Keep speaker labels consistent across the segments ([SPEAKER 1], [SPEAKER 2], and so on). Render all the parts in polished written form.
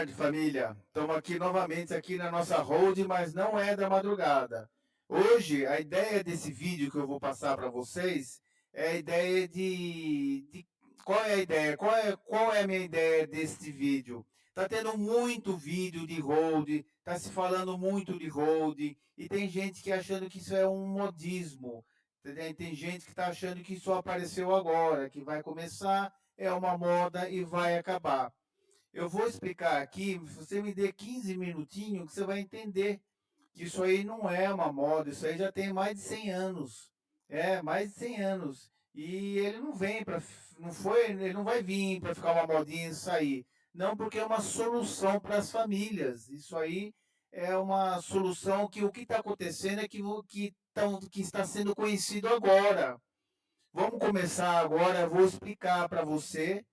[SPEAKER 1] tarde, família. Estamos aqui novamente aqui na nossa hold, mas não é da madrugada. Hoje, a ideia desse vídeo que eu vou passar para vocês é a ideia Qual é a ideia? Qual é a minha ideia desse vídeo? Tá tendo muito vídeo de hold, tá se falando muito de hold, e tem gente que achando que isso é um modismo. Tem gente que está achando que isso apareceu agora, que vai começar, é uma moda e vai acabar. Eu vou explicar aqui, se você me der 15 minutinhos, que você vai entender que isso aí não é uma moda, isso aí já tem mais de 100 anos. É, mais de 100 anos. E ele não vem para, não foi, ele não vai vir para ficar uma modinha e sair. Não, porque é uma solução para as famílias. Isso aí é uma solução que o que está acontecendo é que está sendo conhecido agora. Vamos começar agora, eu vou explicar para você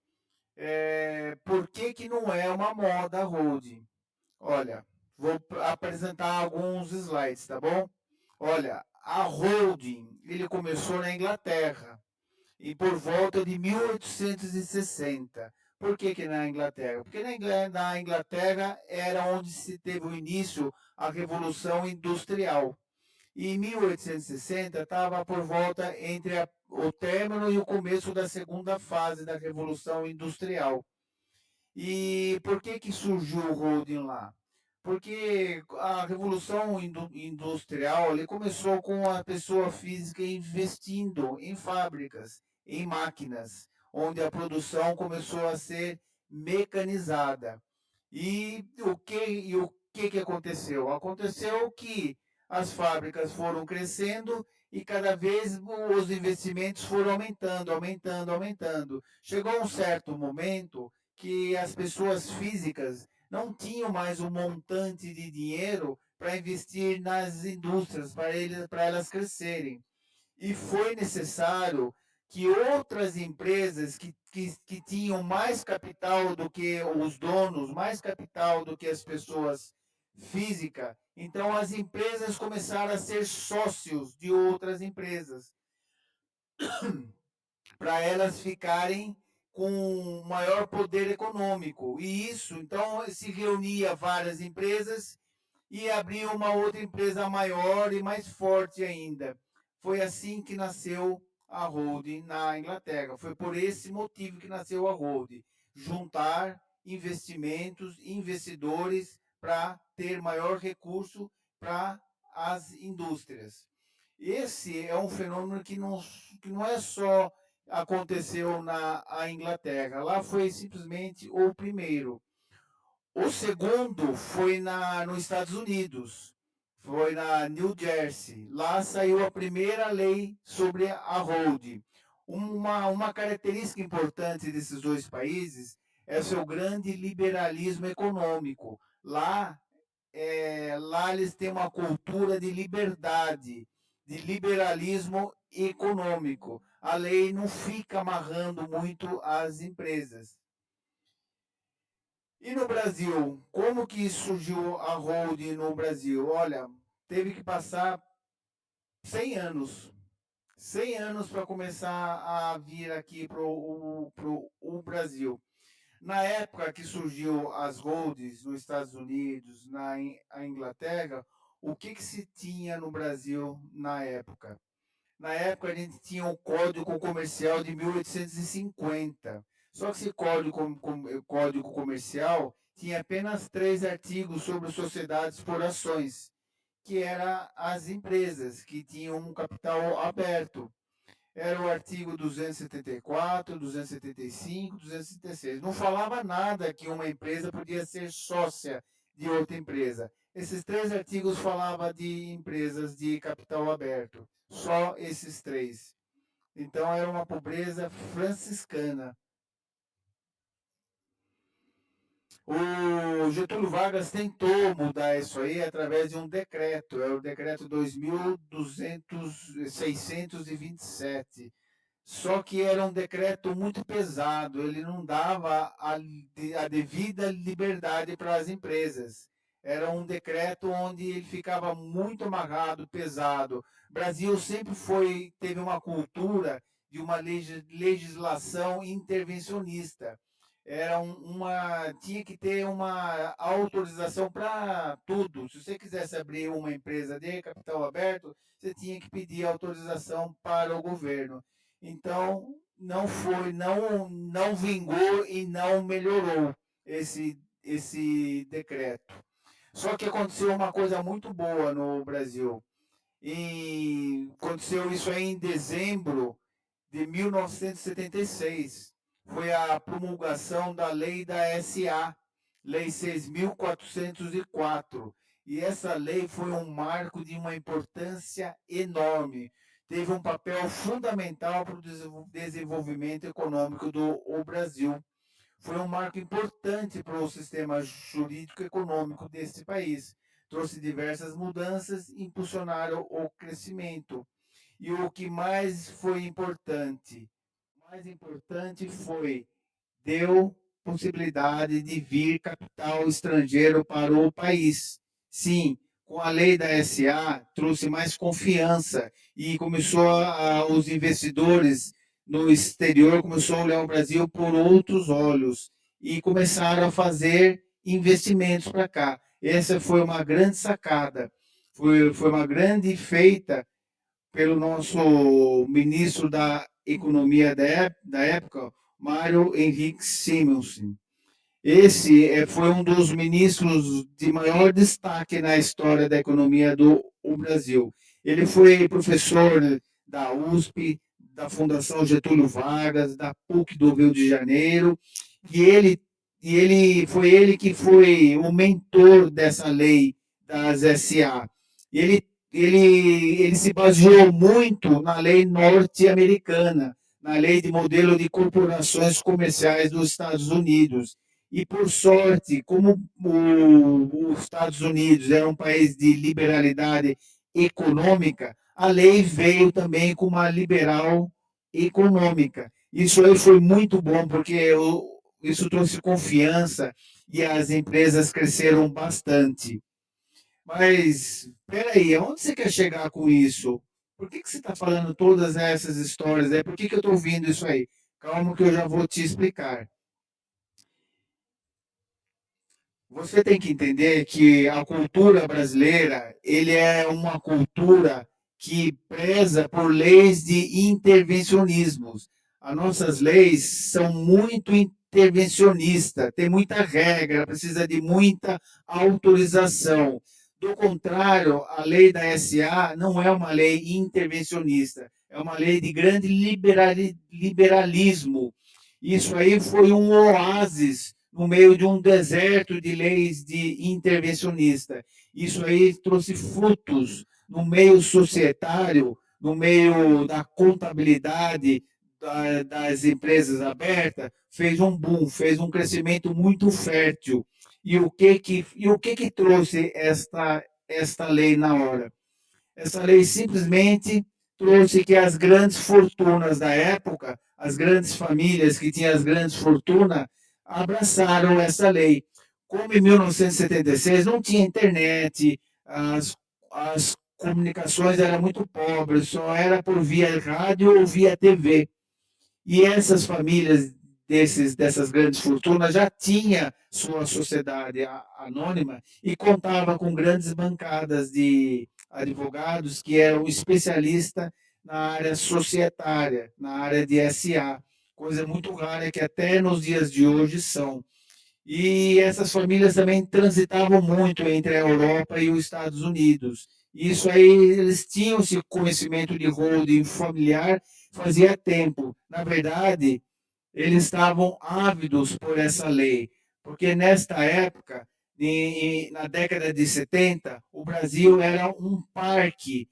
[SPEAKER 1] por que que não é uma moda holding. Olha, vou apresentar alguns slides, tá bom? Olha, a holding, ele começou na Inglaterra e por volta de 1860. Por que que na Inglaterra? Porque na Inglaterra era onde se teve o início a Revolução Industrial. E em 1860 estava por volta entre o término e o começo da segunda fase da Revolução Industrial. E por que que surgiu o holding lá? Porque a Revolução Industrial ali começou com a pessoa física investindo em fábricas, em máquinas, onde a produção começou a ser mecanizada. E o que aconteceu? Aconteceu que as fábricas foram crescendo e cada vez os investimentos foram aumentando, aumentando, aumentando. Chegou um certo momento que as pessoas físicas não tinham mais um montante de dinheiro para investir nas indústrias, para elas crescerem. E foi necessário que outras empresas que tinham mais capital do que os donos, mais capital do que as pessoas físicas, então as empresas começaram a ser sócios de outras empresas, para elas ficarem com maior poder econômico. E isso, então, se reunia várias empresas e abria uma outra empresa maior e mais forte ainda. Foi assim que nasceu a holding na Inglaterra. Foi por esse motivo que nasceu a holding. Juntar investimentos, investidores para ter maior recurso para as indústrias. Esse é um fenômeno que não é só aconteceu na Inglaterra. Lá foi simplesmente o primeiro. O segundo foi nos Estados Unidos, foi na New Jersey. Lá saiu a primeira lei sobre a holding. Uma característica importante desses dois países é o seu grande liberalismo econômico. Lá eles têm uma cultura de liberdade, de liberalismo econômico. A lei não fica amarrando muito as empresas. E no Brasil, como que surgiu a holding no Brasil? Olha, teve que passar 100 anos. 100 anos para começar a vir aqui para o Brasil. Na época que surgiu as holdings nos Estados Unidos, na Inglaterra, o que se tinha no Brasil na época? Na época a gente tinha o Código Comercial de 1850. Só que esse código comercial tinha apenas 3 artigos sobre sociedades por ações, que eram as empresas que tinham um capital aberto. Era o artigo 274, 275, 276. Não falava nada que uma empresa podia ser sócia de outra empresa. Esses 3 artigos falavam de empresas de capital aberto. Só esses 3. Então era uma pobreza franciscana. O Getúlio Vargas tentou mudar isso aí através de um decreto, é o decreto 22.627. Só que era um decreto muito pesado, ele não dava a devida liberdade para as empresas. Era um decreto onde ele ficava muito amarrado, pesado. O Brasil sempre teve uma cultura de uma legislação intervencionista. tinha que ter uma autorização para tudo. Se você quisesse abrir uma empresa de capital aberto, você tinha que pedir autorização para o governo. Então, não vingou e não melhorou esse decreto. Só que aconteceu uma coisa muito boa no Brasil. Aconteceu isso aí em dezembro de 1976. Foi a promulgação da lei da SA, Lei 6.404. E essa lei foi um marco de uma importância enorme. Teve um papel fundamental para o desenvolvimento econômico do Brasil. Foi um marco importante para o sistema jurídico e econômico desse país. Trouxe diversas mudanças e impulsionaram o crescimento. E o que mais foi importante? O mais importante foi deu possibilidade de vir capital estrangeiro para o país. Sim, com a lei da SA trouxe mais confiança e os investidores no exterior começou a olhar o Brasil por outros olhos e começaram a fazer investimentos para cá. Essa foi uma grande sacada, foi uma grande feita pelo nosso ministro da Economia da época, Mário Henrique Simonsen. Esse foi um dos ministros de maior destaque na história da economia do Brasil. Ele foi professor da USP, da Fundação Getúlio Vargas, da PUC do Rio de Janeiro, e ele que foi o mentor dessa lei das SA. Ele, ele se baseou muito na lei norte-americana, na lei de modelo de corporações comerciais dos Estados Unidos. E, por sorte, como os Estados Unidos era um país de liberalidade econômica, a lei veio também com uma liberal econômica. Isso aí foi muito bom, porque isso trouxe confiança e as empresas cresceram bastante. Mas, peraí, aonde você quer chegar com isso? Por que você está falando todas essas histórias? Por que eu estou ouvindo isso aí? Calma que eu já vou te explicar. Você tem que entender que a cultura brasileira, ele é uma cultura que preza por leis de intervencionismos. As nossas leis são muito intervencionistas, tem muita regra, precisa de muita autorização. Do contrário, a lei da SA não é uma lei intervencionista, é uma lei de grande liberalismo. Isso aí foi um oásis no meio de um deserto de leis de intervencionista. Isso aí trouxe frutos no meio societário, no meio da contabilidade das empresas abertas, fez um boom, fez um crescimento muito fértil. E o que trouxe esta lei na hora? Essa lei simplesmente trouxe que as grandes fortunas da época, as grandes famílias que tinham as grandes fortunas, abraçaram essa lei. Como em 1976 não tinha internet, as comunicações eram muito pobres, só era por via rádio ou via TV. E essas famílias dessas grandes fortunas já tinha sua sociedade anônima e contava com grandes bancadas de advogados que eram especialistas na área societária, na área de SA, coisa muito rara que até nos dias de hoje são. E essas famílias também transitavam muito entre a Europa e os Estados Unidos. Isso aí, eles tinham esse conhecimento de holding familiar fazia tempo. Na verdade, eles estavam ávidos por essa lei, porque nesta época, na década de 70, o Brasil era um parque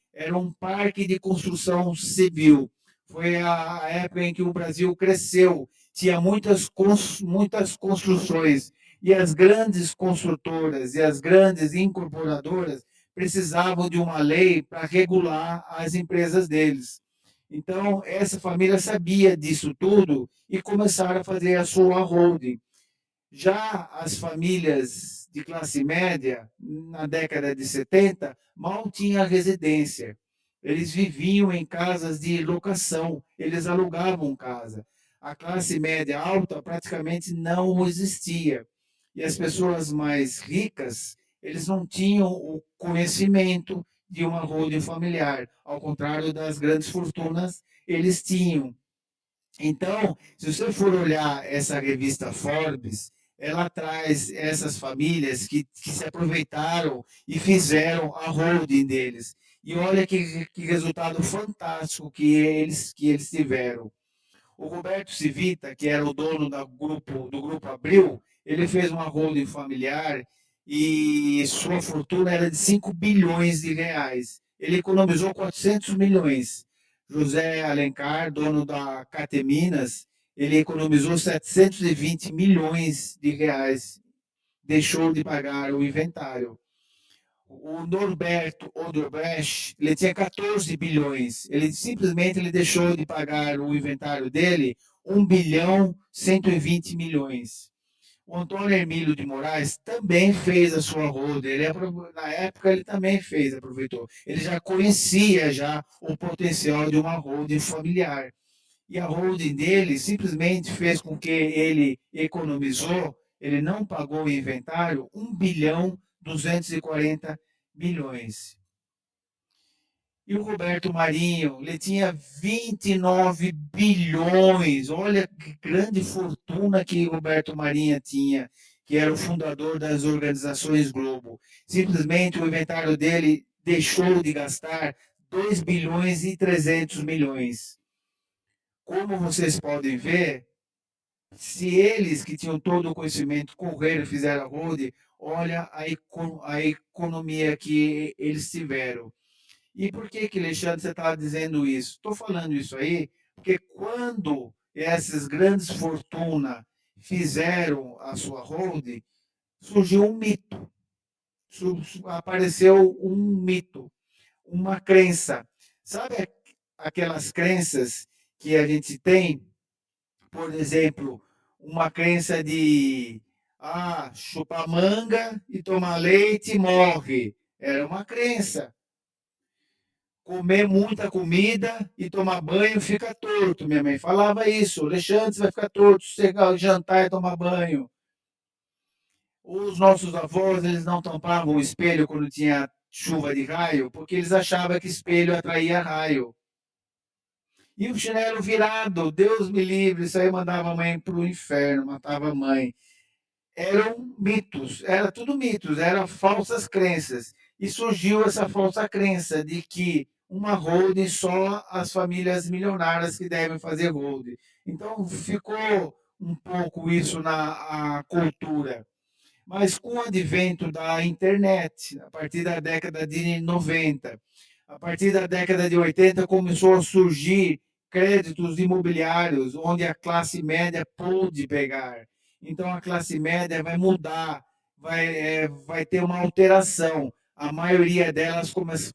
[SPEAKER 1] de construção civil. Foi a época em que o Brasil cresceu, tinha muitas construções, e as grandes construtoras e as grandes incorporadoras precisavam de uma lei para regular as empresas deles. Então, essa família sabia disso tudo e começaram a fazer a sua holding. Já as famílias de classe média, na década de 70, mal tinha residência. Eles viviam em casas de locação, eles alugavam casa. a classe média alta praticamente não existia. E as pessoas mais ricas, eles não tinham o conhecimento de uma holding familiar, ao contrário das grandes fortunas, eles tinham. Então, se você for olhar essa revista Forbes, ela traz essas famílias que se aproveitaram e fizeram a holding deles. E olha que resultado fantástico que eles tiveram. O Roberto Civita, que era o dono do grupo Abril, ele fez uma holding familiar e sua fortuna era de 5 bilhões de reais. Ele economizou 400 milhões. José Alencar, dono da Cateminas, ele economizou 720 milhões de reais. Deixou de pagar o inventário. O Norberto Odebrecht, ele tinha 14 bilhões. Ele simplesmente ele deixou de pagar o inventário dele 1 bilhão 120 milhões. O Antônio Hermílio de Moraes também fez a sua holding. Na época ele também fez, aproveitou. Ele já conhecia já o potencial de uma holding familiar. E a holding dele simplesmente fez com que ele economizou, ele não pagou o inventário, 1 bilhão 240 milhões. E o Roberto Marinho, ele tinha 29 bilhões. Olha que grande fortuna que Roberto Marinho tinha, que era o fundador das organizações Globo. Simplesmente o inventário dele deixou de gastar 2 bilhões e 300 milhões. Como vocês podem ver, se eles que tinham todo o conhecimento correram e fizeram a holding, olha a economia que eles tiveram. E por que, Alexandre, você está dizendo isso? Estou falando isso aí porque quando essas grandes fortunas fizeram a sua holding, surgiu um mito. Apareceu um mito, uma crença. Sabe aquelas crenças que a gente tem? Por exemplo, uma crença de chupar manga e tomar leite morre. Era uma crença. Comer muita comida e tomar banho fica torto. Minha mãe falava isso. Alexandre, você vai ficar torto se você jantar e tomar banho. Os nossos avós, eles não tampavam o espelho quando tinha chuva de raio, porque eles achavam que espelho atraía raio. E o chinelo virado, Deus me livre, isso aí mandava a mãe para o inferno, matava a mãe. Eram mitos, era tudo mitos, eram falsas crenças. E surgiu essa falsa crença de que uma holding só as famílias milionárias que devem fazer holding. Então ficou um pouco isso na cultura. Mas com o advento da internet, a partir da década de 90, a partir da década de 80, começou a surgir créditos imobiliários, onde a classe média pôde pegar. Então, a classe média vai mudar, vai ter uma alteração. A maioria delas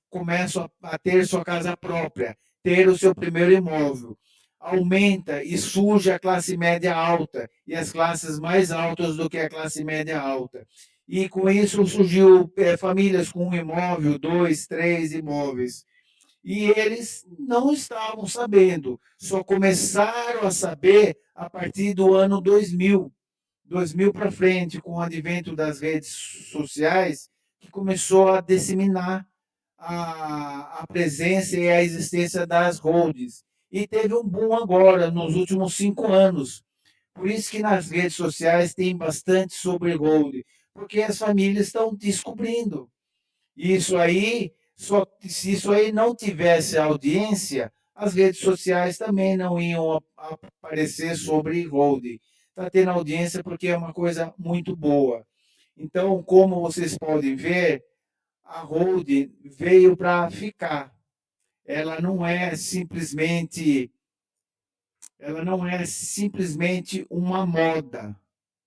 [SPEAKER 1] começam a ter sua casa própria, ter o seu primeiro imóvel. Aumenta e surge a classe média alta e as classes mais altas do que a classe média alta. E com isso surgiu famílias com um imóvel, dois, três imóveis. E eles não estavam sabendo, só começaram a saber a partir do ano 2000. 2000 para frente, com o advento das redes sociais, que começou a disseminar a presença e a existência das holdings. E teve um boom agora, nos últimos 5 anos. Por isso que nas redes sociais tem bastante sobre holding, porque as famílias estão descobrindo. Isso aí, se isso aí não tivesse audiência, as redes sociais também não iam aparecer sobre holding. Está tendo audiência porque é uma coisa muito boa. Então, como vocês podem ver, a holding veio para ficar. Ela não é simplesmente, ela não é simplesmente uma moda.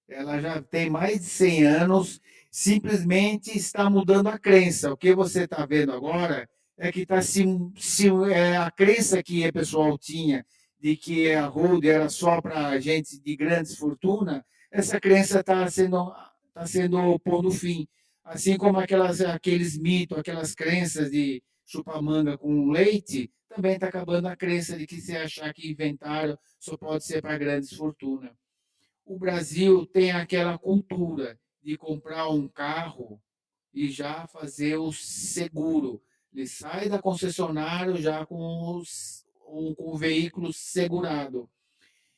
[SPEAKER 1] Ela já tem mais de 100 anos, simplesmente está mudando a crença. O que você está vendo agora é que está a crença que o pessoal tinha de que a holding era só para gente de grandes fortuna, essa crença está sendo pondo fim. Assim como aqueles mitos, aquelas crenças chupa-manga com leite, também está acabando a crença de que se achar que inventário só pode ser para grandes fortunas. O Brasil tem aquela cultura de comprar um carro e já fazer o seguro. Ele sai da concessionária já com o veículo segurado.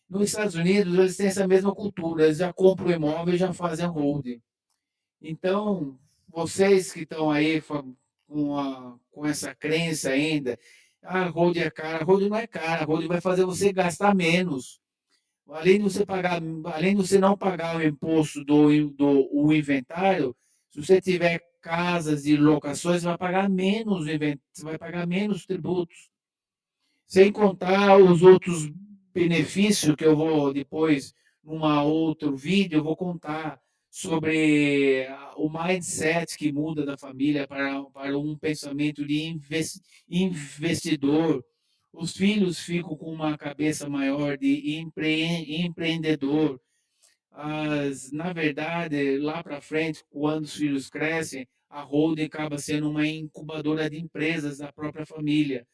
[SPEAKER 1] Nos Estados Unidos, eles têm essa mesma cultura, eles já compram o imóvel e já fazem holding. Então, vocês que estão aí com essa crença ainda, holding é cara, holding não é cara, holding vai fazer você gastar menos. Além de você não pagar o imposto do o inventário, se você tiver casas e locações, você vai pagar menos, você vai pagar menos tributos. Sem contar os outros benefícios que eu vou depois, numa outro vídeo, eu vou contar sobre o mindset que muda da família para um pensamento de investidor. Os filhos ficam com uma cabeça maior de empreendedor. Na verdade, lá para frente, quando os filhos crescem, a holding acaba sendo uma incubadora de empresas da própria família.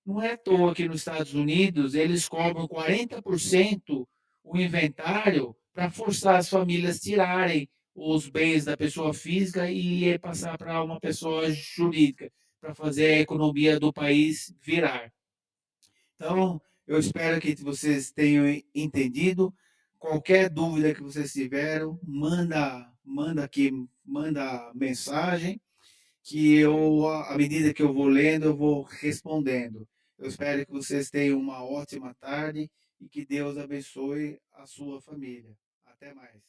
[SPEAKER 1] Não é à toa que nos Estados Unidos eles cobram 40% o inventário para forçar as famílias a tirarem os bens da pessoa física e passar para uma pessoa jurídica, para fazer a economia do país virar. Então, eu espero que vocês tenham entendido. Qualquer dúvida que vocês tiveram, manda aqui, manda mensagem que eu, à medida que eu vou lendo, eu vou respondendo. Eu espero que vocês tenham uma ótima tarde e que Deus abençoe a sua família. Até mais.